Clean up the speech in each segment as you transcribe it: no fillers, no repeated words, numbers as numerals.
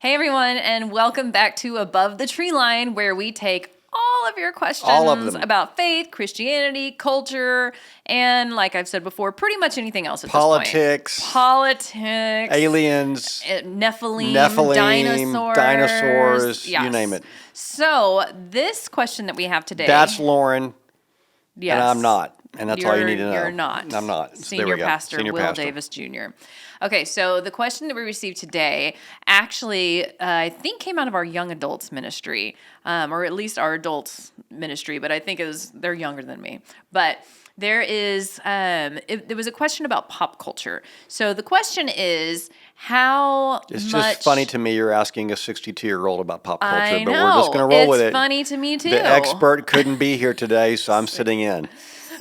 Hey everyone, and welcome back to Above the Tree Line, where we take all of your questions All of them. about faith, Christianity, culture, and like I've said before, pretty much anything else at Politics. this point. Politics. Aliens. Nephilim, dinosaurs, yes. you name it. So this question that we have today. That's Lauren, yes. and I'm not. And that's all you need to know. You're not. I'm not. So Senior there we go. Pastor Senior Will pastor. Davis Jr. Okay, so the question that we received today actually, I think, came out of our young adults ministry, or at least our adults ministry, but I think they're younger than me. But there was a question about pop culture. So the question is, It's just funny to me you're asking a 62-year-old about pop culture, I but know. we're just going to roll with it. It's funny to me too. The expert couldn't be here today, so I'm sitting in.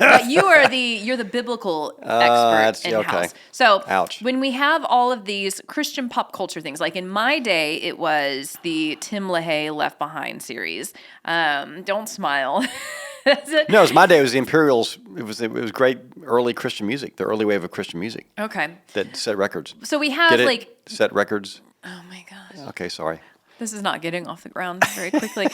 But you're the biblical expert in okay. house. So Ouch. when we have all of these Christian pop culture things, like in my day, it was the Tim LaHaye Left Behind series. Don't smile. No, it was my day. It was the Imperials. It was great early Christian music, the early wave of Christian music. Okay. That set records. So we have set records. Oh my gosh. Okay, sorry. This is not getting off the ground very quickly.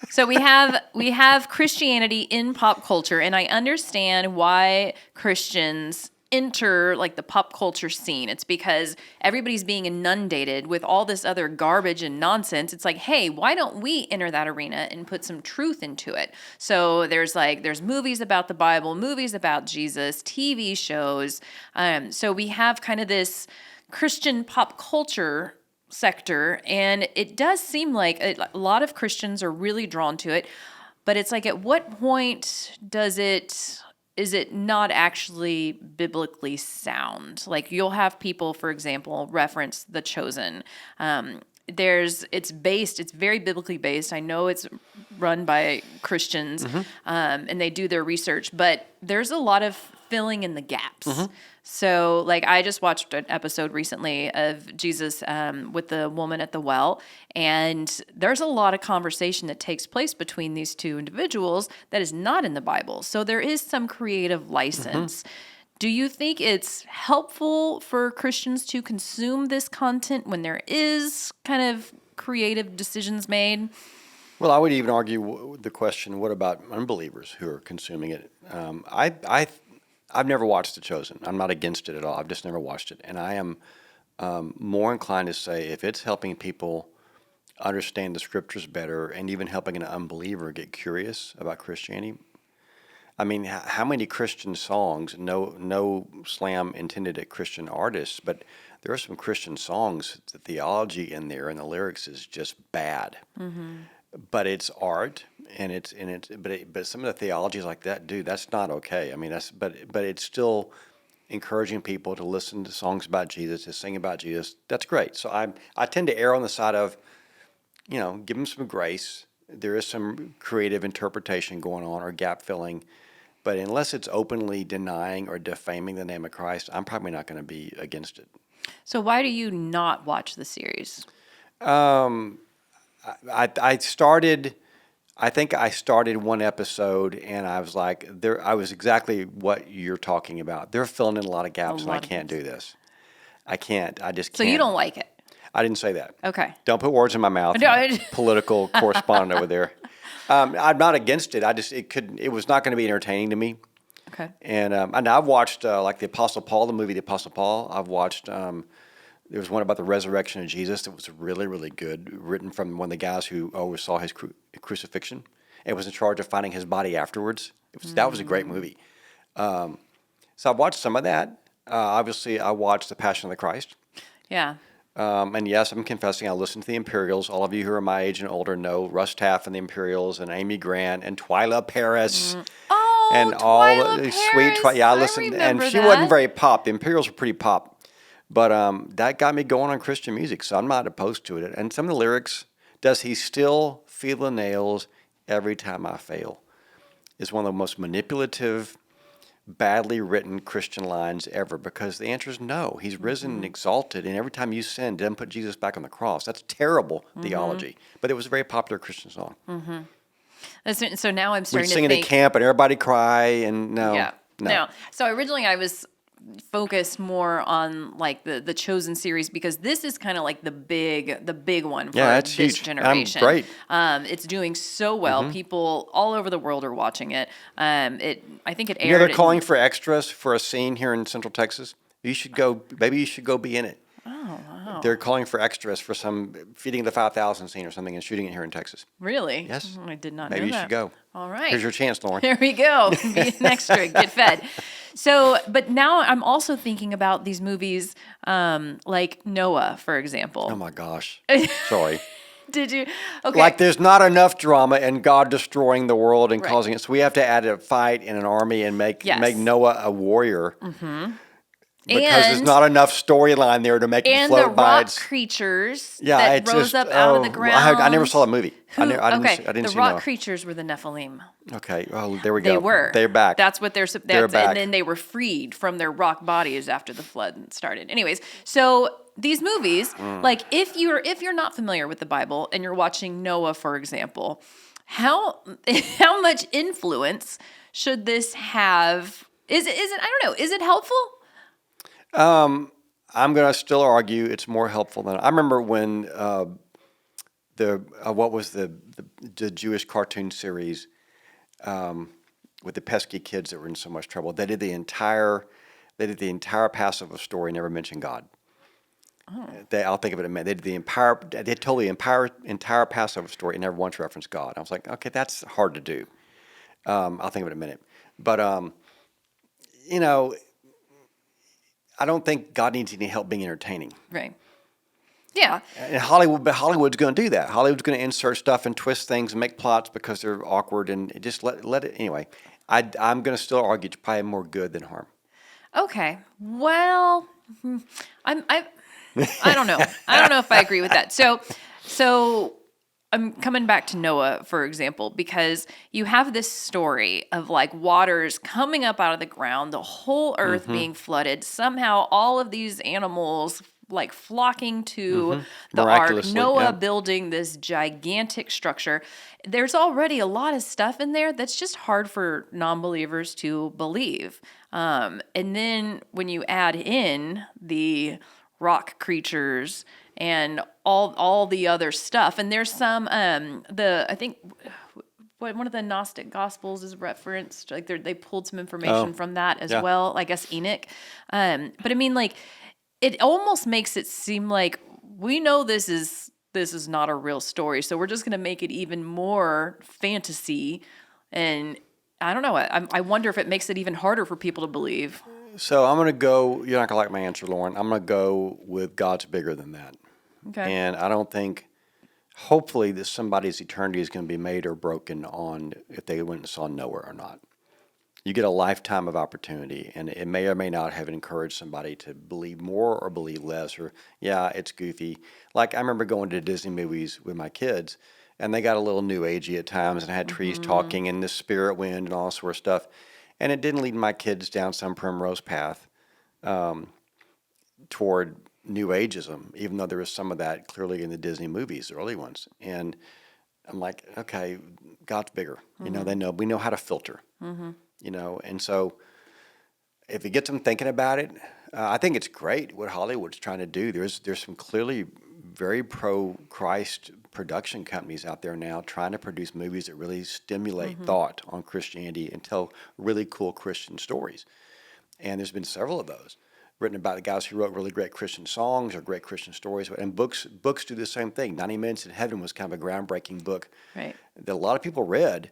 So we have Christianity in pop culture, and I understand why Christians enter like the pop culture scene. It's because everybody's being inundated with all this other garbage and nonsense. It's like, hey, why don't we enter that arena and put some truth into it? So there's movies about the Bible, movies about Jesus, TV shows. So we have kind of this Christian pop culture sector, and it does seem like a lot of Christians are really drawn to it, but it's like, at what point is it not actually biblically sound? Like, you'll have people, for example, reference The Chosen. It's very biblically based. I know it's run by Christians, and they do their research, but there's a lot of filling in the gaps. So, like, I just watched an episode recently of Jesus with the woman at the well, and there's a lot of conversation that takes place between these two individuals that is not in the Bible. So there is some creative license. Do you think it's helpful for Christians to consume this content when there is kind of creative decisions made? Well, I would even argue the question, what about unbelievers who are consuming it? I've never watched The Chosen. I'm not against it at all. I've just never watched it. And I am more inclined to say if it's helping people understand the scriptures better and even helping an unbeliever get curious about Christianity. I mean, how many Christian songs, no slam intended at Christian artists, but there are some Christian songs, the theology in there and the lyrics is just bad. But it's art, but some of the theology is like that, dude. That's not okay. I mean, but it's still encouraging people to listen to songs about Jesus, to sing about Jesus. That's great. So I tend to err on the side of, give them some grace. There is some creative interpretation going on or gap filling, but unless it's openly denying or defaming the name of Christ, I'm probably not going to be against it. So why do you not watch the series? I think I started one episode and I was like, I was exactly what you're talking about. They're filling in a lot of gaps and I can't do this. I can't. I just can't. So you don't like it? I didn't say that. Okay. Don't put words in my mouth. No, Political correspondent over there. I'm not against it. It was not going to be entertaining to me. Okay. And I've watched like the Apostle Paul, the movie The Apostle Paul. I've watched, there was one about the resurrection of Jesus that was really, really good, written from one of the guys who oversaw his crucifixion and was in charge of finding his body afterwards. That was a great movie. So I've watched some of that. Obviously, I watched The Passion of the Christ. Yeah. And yes, I'm confessing, I listened to the Imperials. All of you who are my age and older know Russ Taff and the Imperials and Amy Grant and Twyla Paris. Oh, and Twyla all Paris. Sweet Twyla. Yeah, I listened, and she wasn't very pop. The Imperials were pretty pop. But that got me going on Christian music, so I'm not opposed to it. And some of the lyrics, does he still feel the nails every time I fail? Is one of the most manipulative, badly written Christian lines ever, because the answer is no. He's risen and exalted, and every time you sin, doesn't put Jesus back on the cross. That's terrible theology. But it was a very popular Christian song. So now I'm starting We'd sing to it at camp, and everybody cry, and no. Yeah. No. So originally I was focus more on like the Chosen series, because this is kind of like the big one for it's this huge. generation. Great. It's doing so well. People all over the world are watching it. I think it aired. You know, they're calling for extras for a scene here in Central Texas. You should go. Maybe you should go be in it. Oh, wow. They're calling for extras for some feeding the 5,000 scene or something and shooting it here in Texas. Really? Yes. I did not Maybe know that. you should go. All right. Here's your chance, Lauren. There we go. Be an extra. Get fed. So, but now I'm also thinking about these movies like Noah, for example. Oh my gosh. Sorry. Did you? Okay. Like there's not enough drama and God destroying the world and Right. causing it. So we have to add a fight and an army and make Noah a warrior. Mm-hmm. Because there's not enough storyline there to make it float the by. rock creatures that rose up out of the ground. I never saw that movie. I didn't the see rock Noah. creatures were the Nephilim. Okay. Oh, there we go. They were. They're back. That's what they're back. And then they were freed from their rock bodies after the flood started. Anyways, so these movies, like if you're not familiar with the Bible and you're watching Noah, for example, how much influence should this have? Is it I don't know, is it helpful? I'm going to still argue it's more helpful than I remember when what was the Jewish cartoon series with the pesky kids that were in so much trouble. They did the entire Passover story, never mentioned God. Oh. I'll think of it in a minute. They told the entire Passover story and never once referenced God. I was like, okay, that's hard to do. I'll think of it in a minute. But you know, I don't think God needs any help being entertaining. Right. Yeah. And Hollywood's going to do that. Hollywood's going to insert stuff and twist things and make plots because they're awkward and just let it. Anyway, I'm going to still argue it's probably more good than harm. Okay. Well, I don't know. I don't know if I agree with that. So I'm coming back to Noah, for example, because you have this story of like waters coming up out of the ground, the whole earth being flooded. Somehow all of these animals like flocking to the ark, Noah building this gigantic structure. There's already a lot of stuff in there that's just hard for non-believers to believe. And then when you add in the rock creatures and all the other stuff, and there's some I think one of the Gnostic Gospels is referenced, like they pulled some information from that as well. I guess Enoch, but I mean, like it almost makes it seem like we know this is not a real story, so we're just going to make it even more fantasy. And I don't know. I wonder if it makes it even harder for people to believe. So I'm going to go. You're not going to like my answer, Lauren. I'm going to go with God's bigger than that. Okay. And I don't think, hopefully, that somebody's eternity is going to be made or broken on if they went and saw Noah or not. You get a lifetime of opportunity, and it may or may not have encouraged somebody to believe more or believe less, or, yeah, it's goofy. Like, I remember going to Disney movies with my kids, and they got a little new agey at times and had trees talking and the spirit wind and all that sort of stuff. And it didn't lead my kids down some primrose path toward New Ageism, even though there was some of that clearly in the Disney movies, the early ones. And I'm like, okay, God's bigger. You know, we know how to filter. You know, and so if it gets them thinking about it, I think it's great what Hollywood's trying to do. There's some clearly very pro-Christ production companies out there now trying to produce movies that really stimulate thought on Christianity and tell really cool Christian stories. And there's been several of those written about the guys who wrote really great Christian songs or great Christian stories. And books do the same thing. 90 Minutes in Heaven was kind of a groundbreaking book that a lot of people read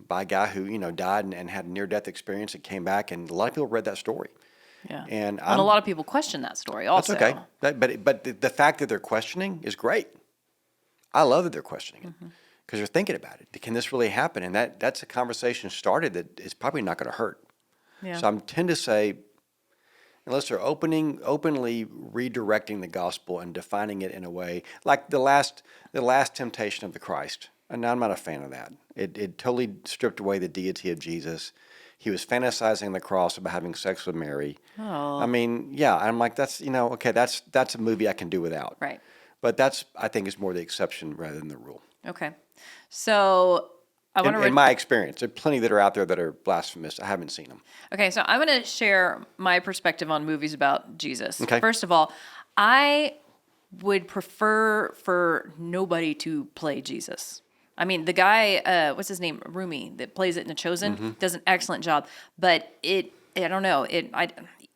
by a guy who, you know, died and had a near-death experience and came back. And a lot of people read that story. Yeah. And a lot of people question that story also. That's okay. But the fact that they're questioning is great. I love that they're questioning it because they're thinking about it. Can this really happen? And that's a conversation started that is probably not going to hurt. Yeah. So I tend to say, unless they're openly redirecting the gospel and defining it in a way like the last temptation of the Christ. And I'm not a fan of that. It totally stripped away the deity of Jesus. He was fantasizing the cross about having sex with Mary. Oh. I mean, yeah, I'm like, that's, you know, okay, that's a movie I can do without. Right. But that's, I think, is more the exception rather than the rule. Okay. So In my experience, there are plenty that are out there that are blasphemous. I haven't seen them. Okay, so I'm going to share my perspective on movies about Jesus. Okay. First of all, I would prefer for nobody to play Jesus. I mean, the guy, what's his name, Rumi, that plays it in The Chosen, does an excellent job. But I don't know,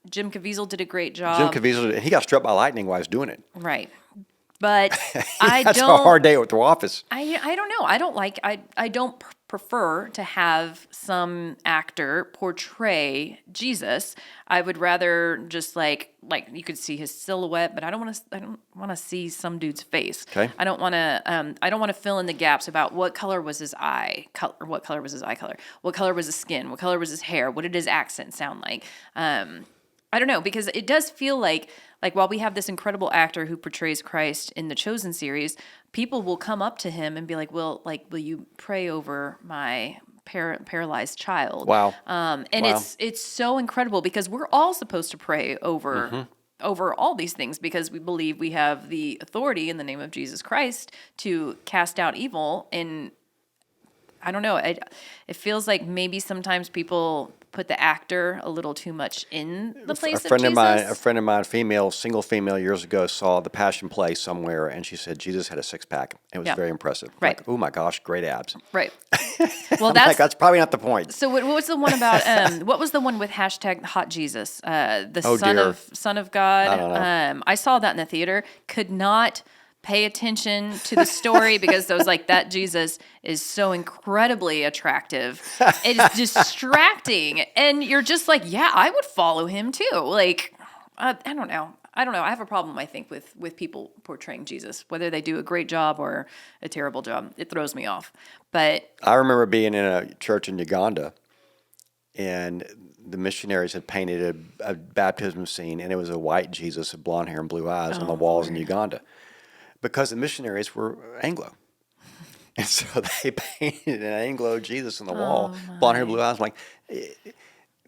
Jim Caviezel did a great job. Jim Caviezel, he got struck by lightning while he was doing it. Right. But That's a hard day at the office. I don't know. I don't prefer to have some actor portray Jesus. I would rather just like you could see his silhouette, but I don't want to see some dude's face. Okay. I don't want to fill in the gaps about what color was his eye color, what color was his eye color, what color was his skin, what color was his hair, what did his accent sound like. I don't know, because it does feel like while we have this incredible actor who portrays Christ in the Chosen series, people will come up to him and be like, will you pray over my paralyzed child? Wow. And Wow. it's so incredible because we're all supposed to pray over all these things because we believe we have the authority in the name of Jesus Christ to cast out evil. And I don't know, it feels like maybe sometimes people put the actor a little too much in the place of Jesus. A friend of mine, single female years ago, saw the Passion Play somewhere, and she said Jesus had a six-pack. It was very impressive. Right. Like, oh my gosh, great abs. Right. Well, that's probably not the point. So what was the one about? What was the one with hashtag Hot Jesus? Son of God. I don't know. I saw that in the theater. Could not pay attention to the story because I was like, that Jesus is so incredibly attractive. It's distracting. And you're just like, yeah, I would follow him too. Like, I don't know. I have a problem, I think, with people portraying Jesus, whether they do a great job or a terrible job. It throws me off. But I remember being in a church in Uganda, and the missionaries had painted a baptism scene, and it was a white Jesus with blonde hair and blue eyes on the walls in Uganda. Because the missionaries were Anglo. And so they painted an Anglo Jesus on the wall, blonde hair, blue eyes. I'm like,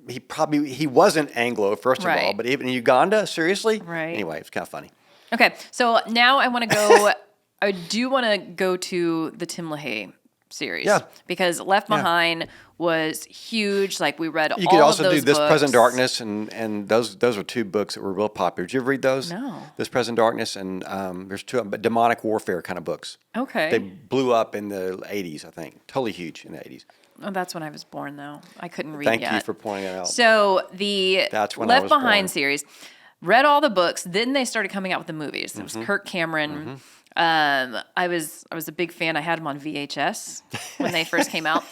he wasn't Anglo, first of all, but even in Uganda, seriously? Right. Anyway, it's kind of funny. Okay, so now I do want to go to the Tim LaHaye series. Yeah. Because Left Behind was huge. Like, we read all of those books. You could also do This Present Darkness, and those were two books that were real popular. Did you ever read those? No. This Present Darkness, and there's two but demonic warfare kind of books. Okay. They blew up in the 80s, I think. Totally huge in the 80s. Oh, that's when I was born, though. I couldn't read Thank yet. you for pointing it out. So the That's when I Left was Behind born. series, read all the books. Then they started coming out with the movies. It was Kirk Cameron. I was a big fan. I had them on VHS when they first came out.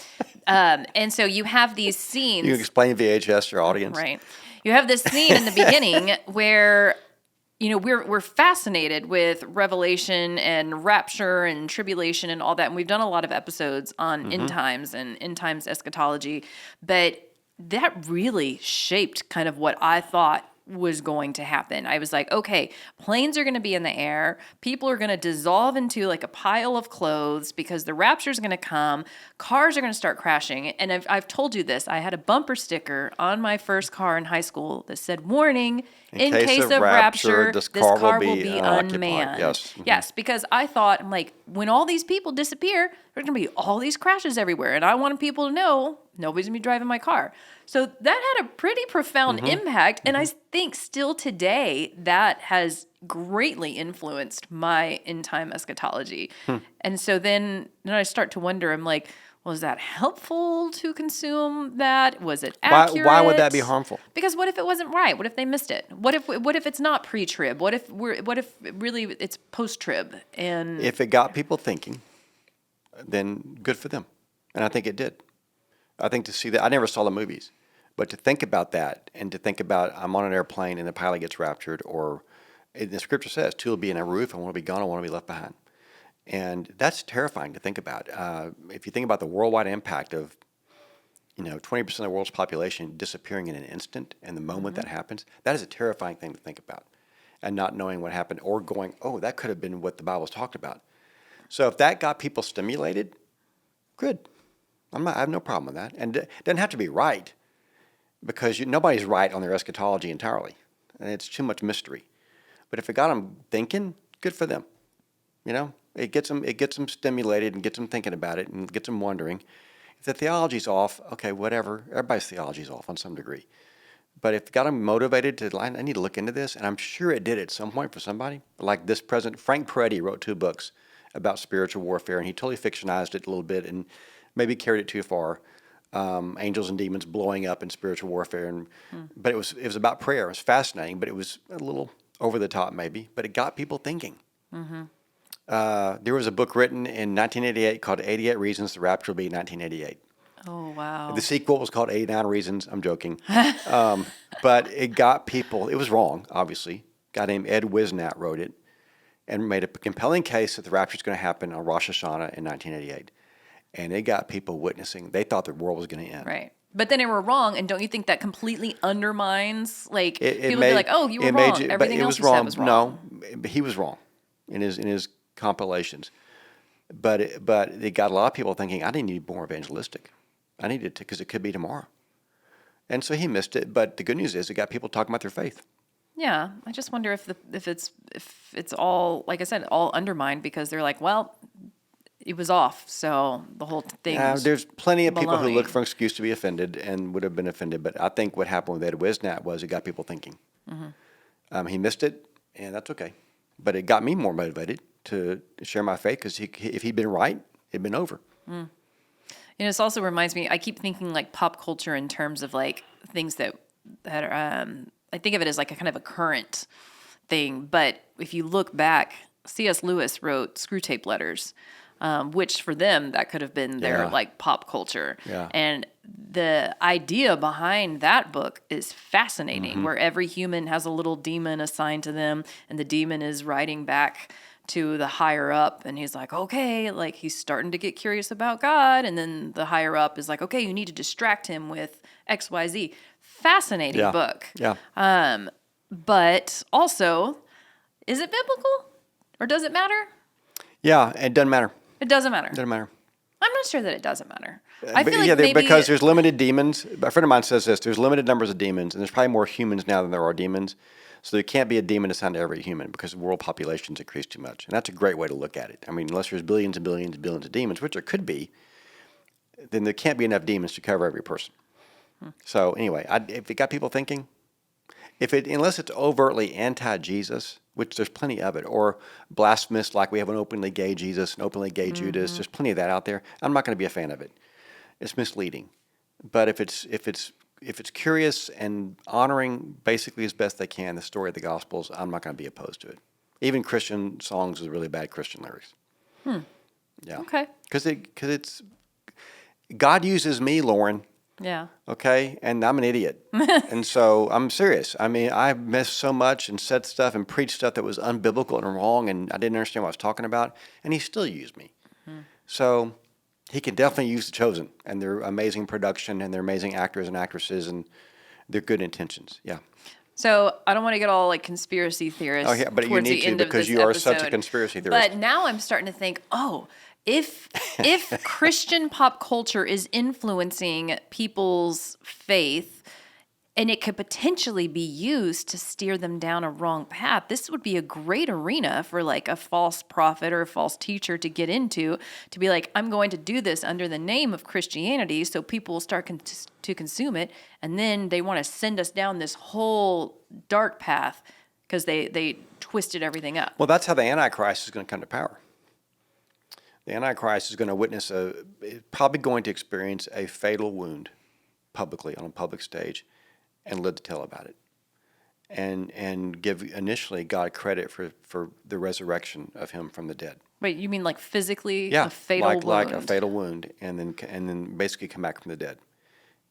And so you have these scenes. You can explain VHS to your audience. Right. You have this scene in the beginning where, we're fascinated with Revelation and rapture and tribulation and all that. And we've done a lot of episodes on end times and end times eschatology. But that really shaped kind of what I thought was going to happen. I was like, okay, planes are going to be in the air. People are going to dissolve into like a pile of clothes because the rapture is going to come. Cars are going to start crashing. And I've told you this. I had a bumper sticker on my first car in high school that said, warning, in case of rapture, this car will be unmanned. Yes. Yes, because I thought, I'm like, when all these people disappear, there's going to be all these crashes everywhere. And I wanted people to know nobody's going to be driving my car. So that had a pretty profound impact. And I think still today that has greatly influenced my end time eschatology. And so then I start to wonder, I'm like, was that helpful to consume that? Was it accurate? Why would that be harmful? Because what if it wasn't right? What if they missed it? What if it's not pre-trib? What if really it's post-trib? And if it got people thinking, then good for them. And I think it did. I think to see that, I never saw the movies, but to think about that and to think about I'm on an airplane and the pilot gets raptured, or the scripture says two will be in a roof and one will be gone and one will be left behind. And that's terrifying to think about. If you think about the worldwide impact of 20% of the world's population disappearing in an instant and the moment that happens, that is a terrifying thing to think about. And not knowing what happened or going, oh, that could have been what the Bible's talked about. So if that got people stimulated, good. I have no problem with that. And it doesn't have to be right, because nobody's right on their eschatology entirely. And it's too much mystery. But if it got them thinking, good for them. It gets them stimulated and gets them thinking about it and gets them wondering. If the theology's off, okay, whatever. Everybody's theology's off on some degree. But if it got them motivated to, I need to look into this, and I'm sure it did at some point for somebody. Like this president, Frank Peretti wrote 2 books about spiritual warfare, and he totally fictionized it a little bit and maybe carried it too far. Angels and demons blowing up in spiritual warfare, but it was about prayer. It was fascinating, but it was a little over the top maybe. But it got people thinking. There was a book written in 1988 called 88 Reasons the Rapture Will Be in 1988. Oh, wow. The sequel was called 89 Reasons. I'm joking. But it got people, it was wrong, obviously. A guy named Ed Wisnat wrote it and made a compelling case that the rapture is going to happen on Rosh Hashanah in 1988. And it got people witnessing. They thought the world was going to end. Right. But then they were wrong, and don't you think that completely undermines, like, people be like, oh, you were wrong. Everything else you said was wrong. No, he was wrong in his compilations. But it got a lot of people thinking, I didn't need more evangelistic. I needed to, because it could be tomorrow. And so he missed it. But the good news is it got people talking about their faith. Yeah, I just wonder if it's all, like I said, all undermined because they're like, well, it was off, so the whole thing. There's plenty of people who baloney. look for an excuse to be offended and would have been offended. But I think what happened with Ed Wisnat was it got people thinking. He missed it, and that's okay. But it got me more motivated to share my faith because if he'd been right, it'd been over. And this also reminds me, I keep thinking like pop culture in terms of like things that are, I think of it as like a kind of a current thing. But if you look back, C.S. Lewis wrote Screw Tape Letters, which for them, that could have been their like pop culture. Yeah. And the idea behind that book is fascinating, where every human has a little demon assigned to them, and the demon is writing back to the higher up, and he's like, okay, like he's starting to get curious about God, and then the higher up is like, okay, you need to distract him with XYZ. Fascinating book. Yeah. But also, is it biblical? Or does it matter? Yeah, it doesn't matter. It doesn't matter. It doesn't matter. I'm not sure that it doesn't matter. I feel like maybe because there's limited demons. A friend of mine says this, there's limited numbers of demons, and there's probably more humans now than there are demons. So there can't be a demon assigned to every human because the world population's increased too much. And that's a great way to look at it. I mean, unless there's billions and billions and billions of demons, which there could be, then there can't be enough demons to cover every person. So anyway, if it got people thinking, unless it's overtly anti-Jesus, which there's plenty of it, or blasphemous, like we have an openly gay Jesus, an openly gay Judas, there's plenty of that out there. I'm not going to be a fan of it. It's misleading. But if it's curious and honoring basically as best they can the story of the Gospels, I'm not going to be opposed to it. Even Christian songs with really bad Christian lyrics. Yeah. Okay. Because it's God uses me, Lauren. Yeah. Okay, and I'm an idiot, and so I'm serious. I mean, I missed so much and said stuff and preached stuff that was unbiblical and wrong, and I didn't understand what I was talking about, and He still used me. So He can definitely use The Chosen and their amazing production and their amazing actors and actresses and their good intentions. Yeah. So I don't want to get all like conspiracy theorists. Oh yeah, but you towards need the to end of because this you are episode. such a conspiracy theorist. But now I'm starting to think, if Christian pop culture is influencing people's faith and it could potentially be used to steer them down a wrong path, this would be a great arena for like a false prophet or a false teacher to get into, to be like, I'm going to do this under the name of Christianity so people will start to consume it, and then they want to send us down this whole dark path because they twisted everything up. Well, that's how the Antichrist is going to come to power. The Antichrist is going to witness probably going to experience a fatal wound publicly on a public stage and live to tell about it. And give initially God credit for the resurrection of him from the dead. Wait, you mean like physically Yeah, a fatal wound? like a fatal wound, and then basically come back from the dead.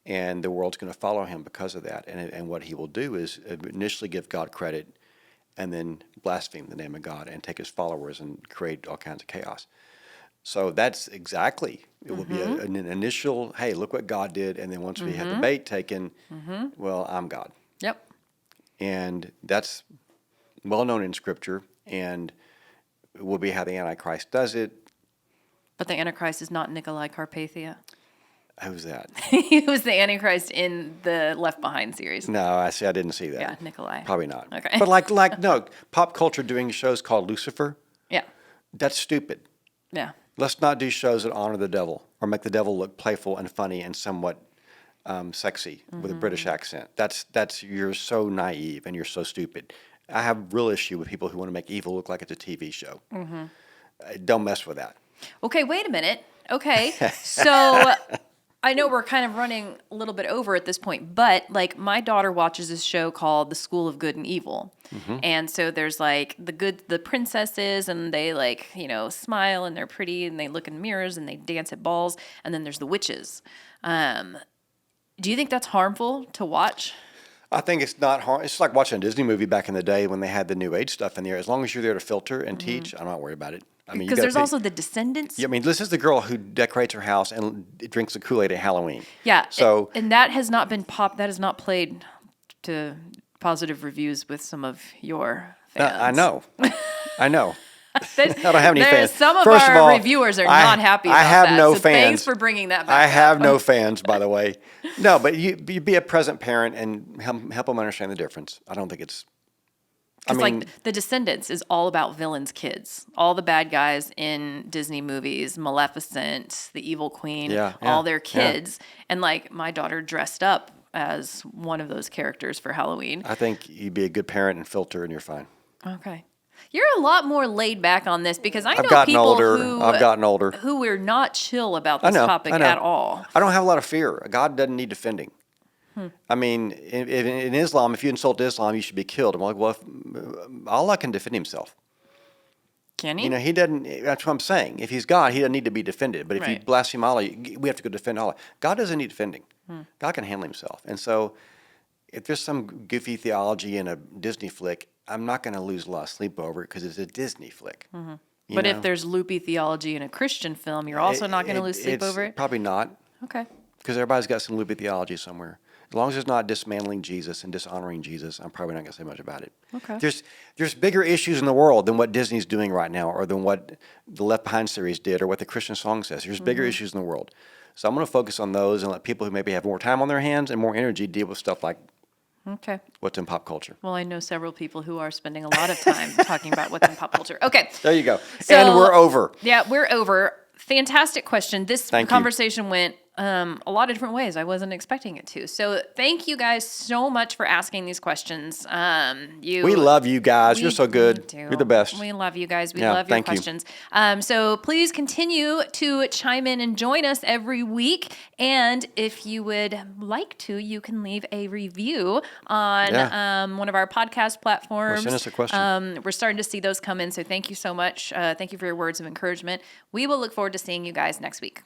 And the world's going to follow him because of that. And what he will do is initially give God credit and then blaspheme the name of God and take his followers and create all kinds of chaos. So that's exactly, it will be an initial, hey, look what God did. And then once we have the bait taken, well, I'm God. Yep. And that's well known in Scripture, and it will be how the Antichrist does it. But the Antichrist is not Nikolai Carpathia. Who's that? He was the Antichrist in the Left Behind series. No, I didn't see that. Yeah, Nikolai. Probably not. Okay. But like no, pop culture doing shows called Lucifer. Yeah. That's stupid. Yeah. Let's not do shows that honor the devil or make the devil look playful and funny and somewhat sexy with a British accent. You're so naive and you're so stupid. I have real issue with people who want to make evil look like it's a TV show. Don't mess with that. Okay, wait a minute. Okay, so I know we're kind of running a little bit over at this point, but like my daughter watches this show called The School of Good and Evil. And so there's like the princesses, and they like, smile and they're pretty and they look in mirrors and they dance at balls. And then there's the witches. Do you think that's harmful to watch? I think it's not hard. It's like watching a Disney movie back in the day when they had the New Age stuff in there. As long as you're there to filter and teach, I'm not worried about it. I mean, because there's also the Descendants. Yeah, I mean, this is the girl who decorates her house and drinks the Kool-Aid at Halloween. Yeah. So and that has not been that has not played to positive reviews with some of your fans. I know. I know. I don't have any fans. Some of First our of all, reviewers are not happy about that. I have no so fans. Thanks for bringing that back I have up. no fans, by the way. No, but you be a present parent and help them understand the difference. I don't think it's... Because like The Descendants is all about villains' kids. All the bad guys in Disney movies, Maleficent, the Evil Queen, all their kids. Yeah. And like my daughter dressed up as one of those characters for Halloween. I think you'd be a good parent and filter and you're fine. Okay. You're a lot more laid back on this because I've gotten older who we're not chill about this topic at all. I don't have a lot of fear. God doesn't need defending. I mean, in Islam, if you insult Islam, you should be killed. I'm like, well, Allah can defend himself. Can he? He doesn't. That's what I'm saying. If he's God, he doesn't need to be defended. But if you blaspheme Allah, we have to go defend Allah. God doesn't need defending. God can handle himself. And so if there's some goofy theology in a Disney flick, I'm not going to lose a lot of sleep over it because it's a Disney flick. But if there's loopy theology in a Christian film, you're also not going to lose sleep over it? Probably not. Okay. Because everybody's got some loopy theology somewhere. As long as it's not dismantling Jesus and dishonoring Jesus, I'm probably not going to say much about it. Okay. There's bigger issues in the world than what Disney's doing right now or than what the Left Behind series did or what the Christian Song says. There's bigger issues in the world. So I'm going to focus on those and let people who maybe have more time on their hands and more energy deal with stuff like what's in pop culture. Well, I know several people who are spending a lot of time talking about what's in pop culture. Okay. There you go. So, and we're over. Yeah, we're over. Fantastic question. This conversation went a lot of different ways. I wasn't expecting it to. So thank you guys so much for asking these questions. We love you guys. You're so good. You're the best. We love you guys. We love your questions. So please continue to chime in and join us every week. And if you would like to, you can leave a review on one of our podcast platforms. Or send us a question. We're starting to see those come in. So thank you so much. Thank you for your words of encouragement. We will look forward to seeing you guys next week.